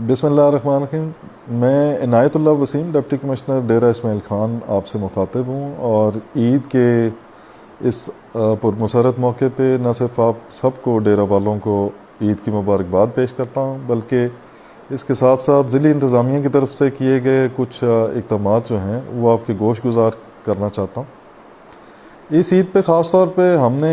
بسم اللہ الرحمن الرحیم۔ میں عنایت اللہ وسیم، ڈپٹی کمشنر ڈیرہ اسماعیل خان آپ سے مخاطب ہوں، اور عید کے اس پرمسرت موقع پہ نہ صرف آپ سب کو، ڈیرہ والوں کو عید کی مبارکباد پیش کرتا ہوں، بلکہ اس کے ساتھ ساتھ ضلعی انتظامیہ کی طرف سے کیے گئے کچھ اقدامات جو ہیں وہ آپ کے گوش گزار کرنا چاہتا ہوں۔ اس عید پہ خاص طور پہ ہم نے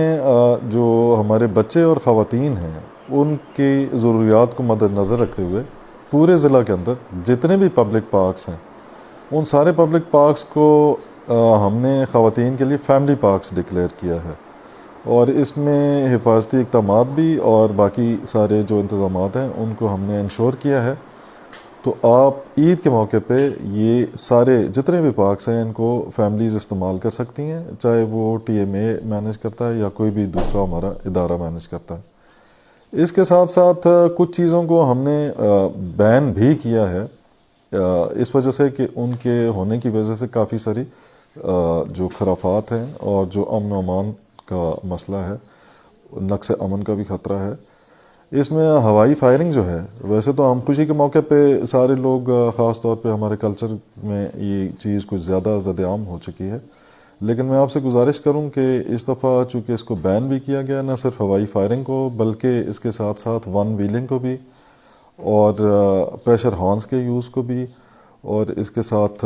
جو ہمارے بچے اور خواتین ہیں ان کی ضروریات کو مد نظر رکھتے ہوئے پورے ضلع کے اندر جتنے بھی پبلک پارکس ہیں ان سارے پبلک پارکس کو ہم نے خواتین کے لیے فیملی پارکس ڈکلیئر کیا ہے، اور اس میں حفاظتی اقدامات بھی اور باقی سارے جو انتظامات ہیں ان کو ہم نے انشور کیا ہے۔ تو آپ عید کے موقع پہ یہ سارے جتنے بھی پارکس ہیں ان کو فیملیز استعمال کر سکتی ہیں، چاہے وہ ٹی ایم اے مینیج کرتا ہے یا کوئی بھی دوسرا ہمارا ادارہ مینیج کرتا ہے۔ اس کے ساتھ ساتھ کچھ چیزوں کو ہم نے بین بھی کیا ہے، اس وجہ سے کہ ان کے ہونے کی وجہ سے کافی ساری جو خرافات ہیں اور جو امن و امان کا مسئلہ ہے، نقص امن کا بھی خطرہ ہے۔ اس میں ہوائی فائرنگ جو ہے، ویسے تو ہم خوشی کے موقع پہ سارے لوگ، خاص طور پہ ہمارے کلچر میں یہ چیز کچھ زیادہ زد عام ہو چکی ہے، لیکن میں آپ سے گزارش کروں کہ اس دفعہ چونکہ اس کو بین بھی کیا گیا، نہ صرف ہوائی فائرنگ کو بلکہ اس کے ساتھ ساتھ ون ویلنگ کو بھی، اور پریشر ہارنس کے یوز کو بھی، اور اس کے ساتھ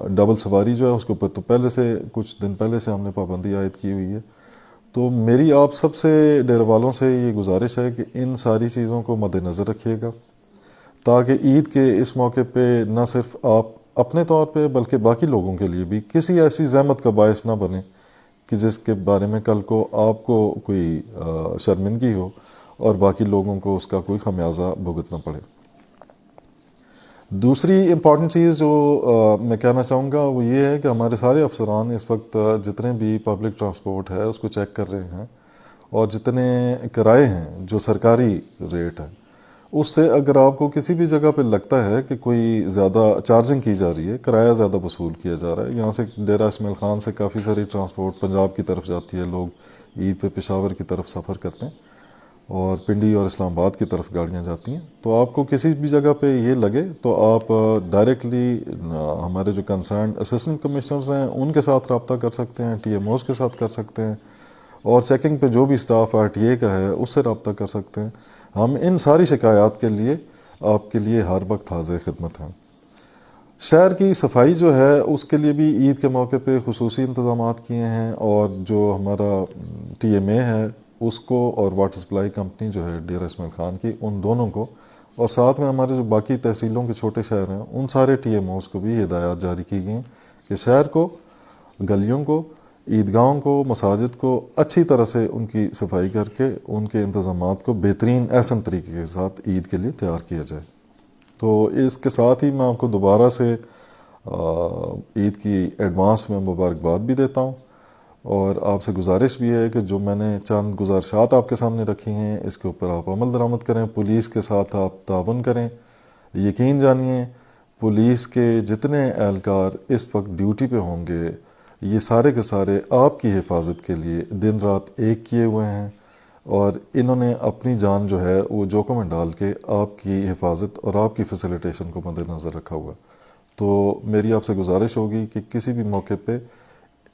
ڈبل سواری جو ہے اس کو تو پہلے سے کچھ دن پہلے سے ہم نے پابندی عائد کی ہوئی ہے۔ تو میری آپ سب سے، ڈیرہ والوں سے یہ گزارش ہے کہ ان ساری چیزوں کو مد نظر رکھیے گا، تاکہ عید کے اس موقع پہ نہ صرف آپ اپنے طور پہ بلکہ باقی لوگوں کے لیے بھی کسی ایسی زحمت کا باعث نہ بنے کہ جس کے بارے میں کل کو آپ کو کوئی شرمندگی ہو اور باقی لوگوں کو اس کا کوئی خمیازہ بھگتنا پڑے۔ دوسری امپورٹنٹ چیز جو میں کہنا چاہوں گا وہ یہ ہے کہ ہمارے سارے افسران اس وقت جتنے بھی پبلک ٹرانسپورٹ ہے اس کو چیک کر رہے ہیں، اور جتنے کرائے ہیں جو سرکاری ریٹ ہیں اس سے اگر آپ کو کسی بھی جگہ پہ لگتا ہے کہ کوئی زیادہ چارجنگ کی جا رہی ہے، کرایہ زیادہ وصول کیا جا رہا ہے، یہاں سے ڈیرہ اسماعیل خان سے کافی ساری ٹرانسپورٹ پنجاب کی طرف جاتی ہے، لوگ عید پہ پشاور کی طرف سفر کرتے ہیں، اور پنڈی اور اسلام آباد کی طرف گاڑیاں جاتی ہیں، تو آپ کو کسی بھی جگہ پہ یہ لگے تو آپ ڈائریکٹلی ہمارے جو کنسرنڈ اسسٹنٹ کمشنرز ہیں ان کے ساتھ رابطہ کر سکتے ہیں، ٹی ایم اوز کے ساتھ کر سکتے ہیں، اور چیکنگ پہ جو بھی اسٹاف آر ٹی اے کا ہے اس سے رابطہ کر سکتے ہیں۔ ہم ان ساری شکایات کے لیے آپ کے لیے ہر وقت حاضر خدمت ہیں۔ شہر کی صفائی جو ہے اس کے لیے بھی عید کے موقع پہ خصوصی انتظامات کیے ہیں، اور جو ہمارا ٹی ایم اے ہے اس کو، اور واٹر سپلائی کمپنی جو ہے ڈیرہ اسماعیل خان کی، ان دونوں کو، اور ساتھ میں ہمارے جو باقی تحصیلوں کے چھوٹے شہر ہیں ان سارے ٹی ایم اوز کو بھی ہدایات جاری کی گئی ہیں کہ شہر کو، گلیوں کو، عیدگاہوں کو، مساجد کو اچھی طرح سے ان کی صفائی کر کے ان کے انتظامات کو بہترین احسن طریقے کے ساتھ عید کے لیے تیار کیا جائے۔ تو اس کے ساتھ ہی میں آپ کو دوبارہ سے عید کی ایڈوانس میں مبارکباد بھی دیتا ہوں، اور آپ سے گزارش بھی ہے کہ جو میں نے چند گزارشات آپ کے سامنے رکھی ہیں اس کے اوپر آپ عمل درآمد کریں، پولیس کے ساتھ آپ تعاون کریں۔ یقین جانیے پولیس کے جتنے اہلکار اس وقت ڈیوٹی پہ ہوں گے یہ سارے کے سارے آپ کی حفاظت کے لیے دن رات ایک کیے ہوئے ہیں، اور انہوں نے اپنی جان جو ہے وہ جوکھوں میں ڈال کے آپ کی حفاظت اور آپ کی فیسیلیٹیشن کو مد نظر رکھا ہوا ہے۔ تو میری آپ سے گزارش ہوگی کہ کسی بھی موقع پہ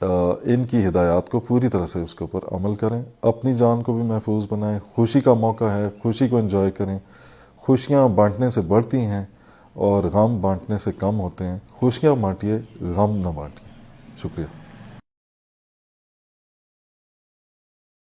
ان کی ہدایات کو پوری طرح سے اس کے اوپر عمل کریں، اپنی جان کو بھی محفوظ بنائیں۔ خوشی کا موقع ہے، خوشی کو انجوائے کریں۔ خوشیاں بانٹنے سے بڑھتی ہیں اور غم بانٹنے سے کم ہوتے ہیں۔ خوشیاں بانٹیے، غم نہ بانٹیے۔ شکریہ۔